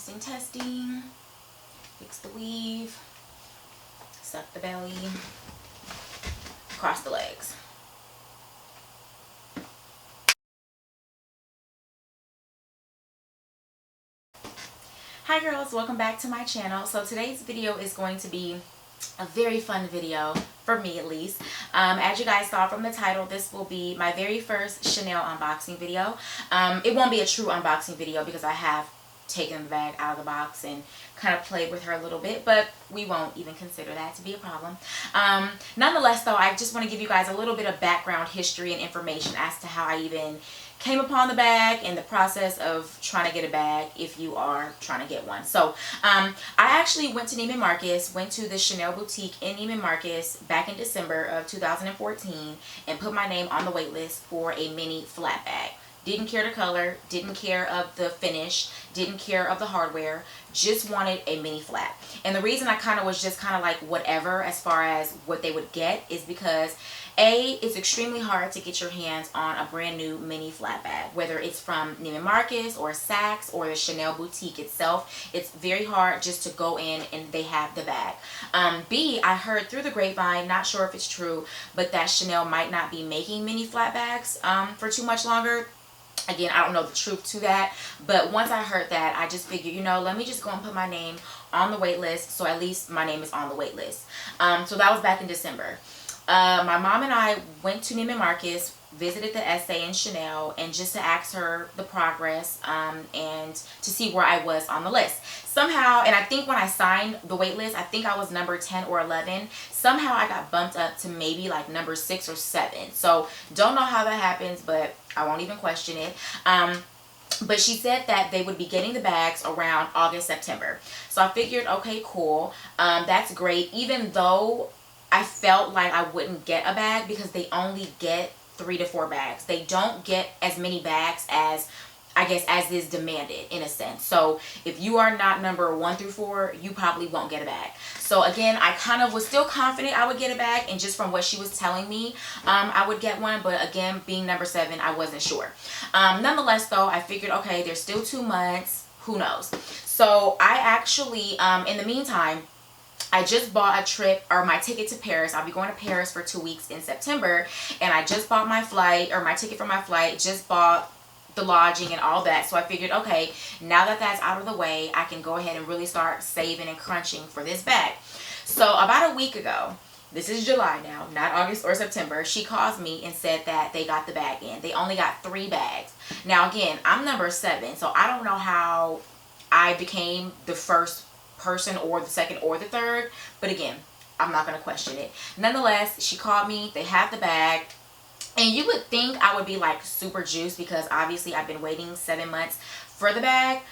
Testing, testing. Fix the weave. Suck the belly. Cross the legs. Hi girls, welcome back to my channel. So today's video is going to be a very fun video, for me at least. As you guys saw from the title, this will be my very first Chanel unboxing video. It won't be a true unboxing video because I have taken the bag out of the box and kind of played with her a little bit, but we won't even consider that to be a problem. Nonetheless though, I just want to give you guys a little bit of background history and information as to how I even came upon the bag and the process of trying to get a bag if you are trying to get one. So I actually went to Neiman Marcus, went to the Chanel boutique in Neiman Marcus back in December of 2014 and put my name on the wait list for a mini flat bag. Didn't care the color, didn't care of the finish, didn't care of the hardware, just wanted a mini flat. And the reason I kind of was just kind of like whatever as far as what they would get is because A, it's extremely hard to get your hands on a brand new mini flat bag, whether it's from Neiman Marcus or Saks or the Chanel boutique itself. It's very hard just to go in and they have the bag. B, I heard through the grapevine, not sure if it's true, but that Chanel might not be making mini flat bags for too much longer. Again, I don't know the truth to that, but once I heard that, I just figured, you know, let me just go and put my name on the wait list, so at least my name is on the wait list. So that was back in December. My mom and I went to Neiman Marcus, visited the SA in Chanel, and just to ask her the progress and to see where I was on the list. Somehow, and I think when I signed the wait list, I think I was number 10 or 11. Somehow I got bumped up to maybe like number 6 or 7. So don't know how that happens, but I won't even question it. But she said that they would be getting the bags around August, September. So I figured, okay, cool. That's great. Even though I felt like I wouldn't get a bag because they only get 3 to 4 bags. They don't get as many bags as, I guess, as is demanded in a sense. So if you are not number 1 through 4, you probably won't get a bag. So again, I kind of was still confident I would get a bag, and just from what she was telling me, I would get one. But again, being number 7, I wasn't sure. Nonetheless though, I figured, okay, there's still 2 months, who knows. So I actually, in the meantime, I just bought a trip, or my ticket to Paris. I'll be going to Paris for 2 weeks in September, and I just bought my flight, or my ticket for my flight, just bought the lodging and all that. So I figured, okay, now that that's out of the way, I can go ahead and really start saving and crunching for this bag. So about a week ago, this is July now, not August or September, she calls me and said that they got the bag in. They only got 3 bags. Now again, I'm number 7, so I don't know how I became the first person or the second or the third, but again, I'm not going to question it. Nonetheless, she called me, they have the bag, and you would think I would be like super juiced because obviously I've been waiting 7 months for the bag,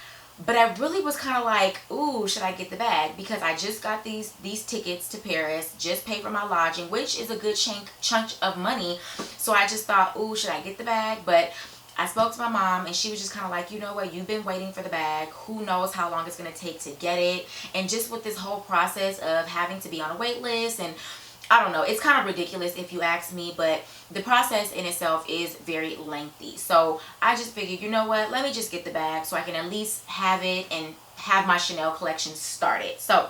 but I really was kind of like, ooh, should I get the bag? Because I just got these tickets to Paris, just paid for my lodging, which is a good chunk of money. So I just thought, ooh, should I get the bag? But I spoke to my mom, and she was just kind of like, you know what, you've been waiting for the bag. Who knows how long it's going to take to get it. And just with this whole process of having to be on a wait list, and I don't know, it's kind of ridiculous if you ask me, but the process in itself is very lengthy. So I just figured, you know what, let me just get the bag so I can at least have it and have my Chanel collection started. So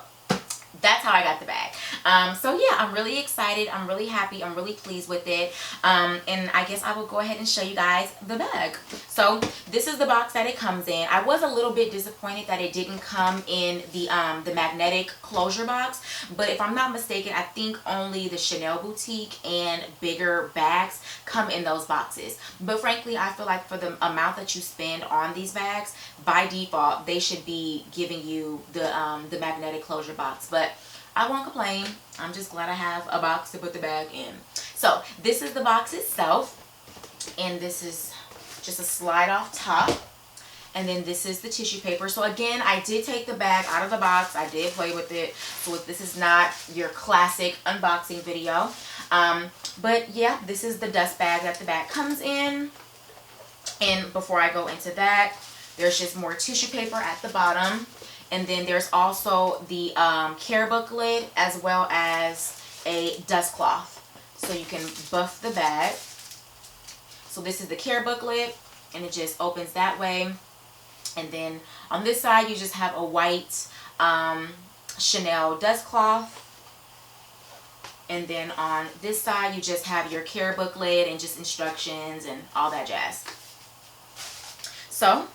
that's how I got the bag. So yeah, I'm really excited. I'm really happy. I'm really pleased with it. And I guess I will go ahead and show you guys the bag. So this is the box that it comes in. I was a little bit disappointed that it didn't come in the magnetic closure box, but if I'm not mistaken, I think only the Chanel boutique and bigger bags come in those boxes. But frankly, I feel like for the amount that you spend on these bags, by default, they should be giving you the magnetic closure box. But I won't complain. I'm just glad I have a box to put the bag in. So this is the box itself, and this is just a slide off top, and then this is the tissue paper. So again, I did take the bag out of the box. I did play with it, so this is not your classic unboxing video. But yeah, this is the dust bag that the bag comes in. And before I go into that, there's just more tissue paper at the bottom. And then there's also the care booklet as well as a dust cloth. So you can buff the bag. So this is the care booklet, and it just opens that way. And then on this side, you just have a white Chanel dust cloth. And then on this side, you just have your care booklet and just instructions and all that jazz. So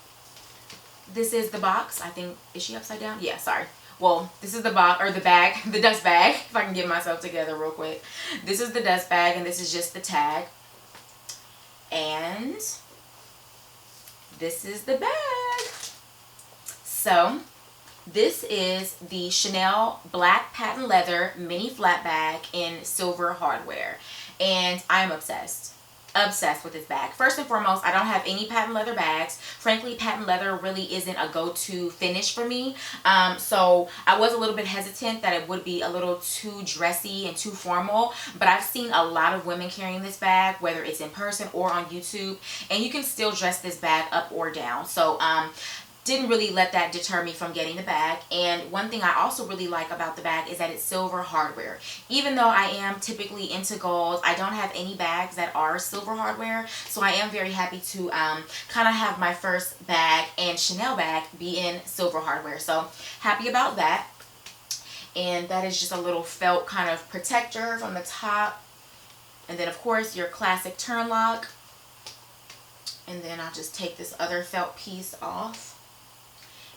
this is the box. I think, is she upside down? Yeah, sorry. Well, this is the box, or the bag, the dust bag, if I can get myself together real quick. This is the dust bag, and this is just the tag. And this is the bag. So this is the Chanel black patent leather mini flat bag in silver hardware, and I'm obsessed with this bag. First and foremost, I don't have any patent leather bags. Frankly, patent leather really isn't a go-to finish for me, so I was a little bit hesitant that it would be a little too dressy and too formal, but I've seen a lot of women carrying this bag, whether it's in person or on YouTube, and you can still dress this bag up or down. So didn't really let that deter me from getting the bag. And one thing I also really like about the bag is that it's silver hardware. Even though I am typically into gold, I don't have any bags that are silver hardware, so I am very happy to kind of have my first bag and Chanel bag be in silver hardware. So happy about that. And that is just a little felt kind of protector from the top, and then of course your classic turn lock. And then I'll just take this other felt piece off.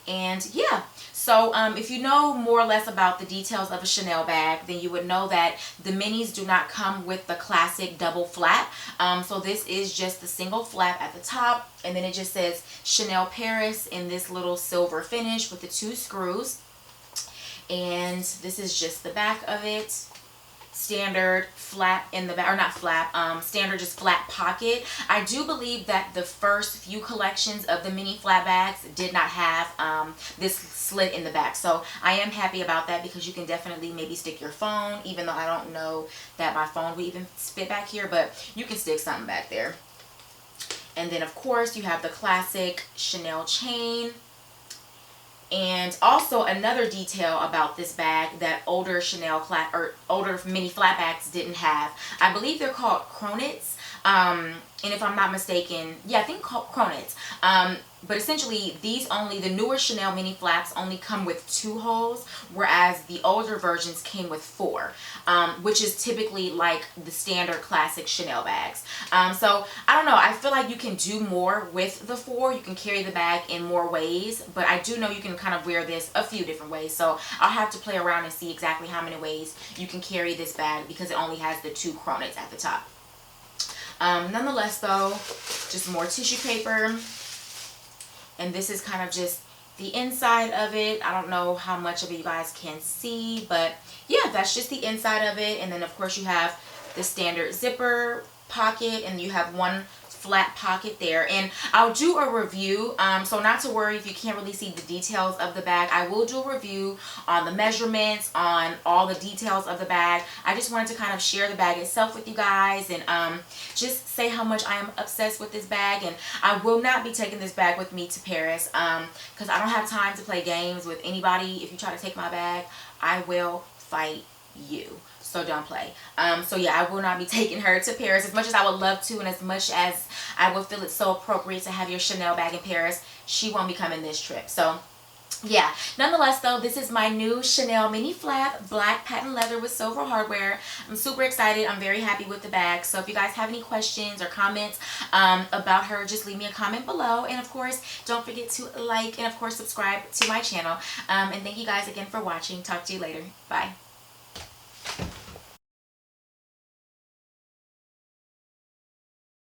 And yeah, so if you know more or less about the details of a Chanel bag, then you would know that the minis do not come with the classic double flap. So this is just the single flap at the top, and then it just says Chanel Paris in this little silver finish with the 2 screws. And this is just the back of it. Standard flap in the back, or not flap, standard just flat pocket. I do believe that the first few collections of the mini flat bags did not have this slit in the back, so I am happy about that, because you can definitely maybe stick your phone, even though I don't know that my phone would even fit back here, but you can stick something back there. And then of course you have the classic Chanel chain. And also another detail about this bag that older Chanel or older mini flat bags didn't have. I believe they're called cronets. And if I'm not mistaken, yeah, I think cronets. But essentially the newer Chanel mini flaps only come with 2 holes, whereas the older versions came with 4, which is typically like the standard classic Chanel bags. So I don't know, I feel like you can do more with the 4. You can carry the bag in more ways, but I do know you can kind of wear this a few different ways. So I'll have to play around and see exactly how many ways you can carry this bag, because it only has the 2 cronets at the top. Nonetheless though, just more tissue paper. And this is kind of just the inside of it. I don't know how much of it you guys can see, but yeah, that's just the inside of it. And then of course you have the standard zipper pocket, and you have one flat pocket there. And I'll do a review, so not to worry if you can't really see the details of the bag. I will do a review on the measurements, on all the details of the bag. I just wanted to kind of share the bag itself with you guys, and just say how much I am obsessed with this bag. And I will not be taking this bag with me to Paris, because I don't have time to play games with anybody. If you try to take my bag, I will fight you. So don't play. So yeah, I will not be taking her to Paris, as much as I would love to, and as much as I would feel it's so appropriate to have your Chanel bag in Paris. She won't be coming this trip. So yeah, nonetheless though, this is my new Chanel mini flap black patent leather with silver hardware. I'm super excited. I'm very happy with the bag. So if you guys have any questions or comments about her, just leave me a comment below. And of course, don't forget to like and of course subscribe to my channel. And thank you guys again for watching. Talk to you later. Bye.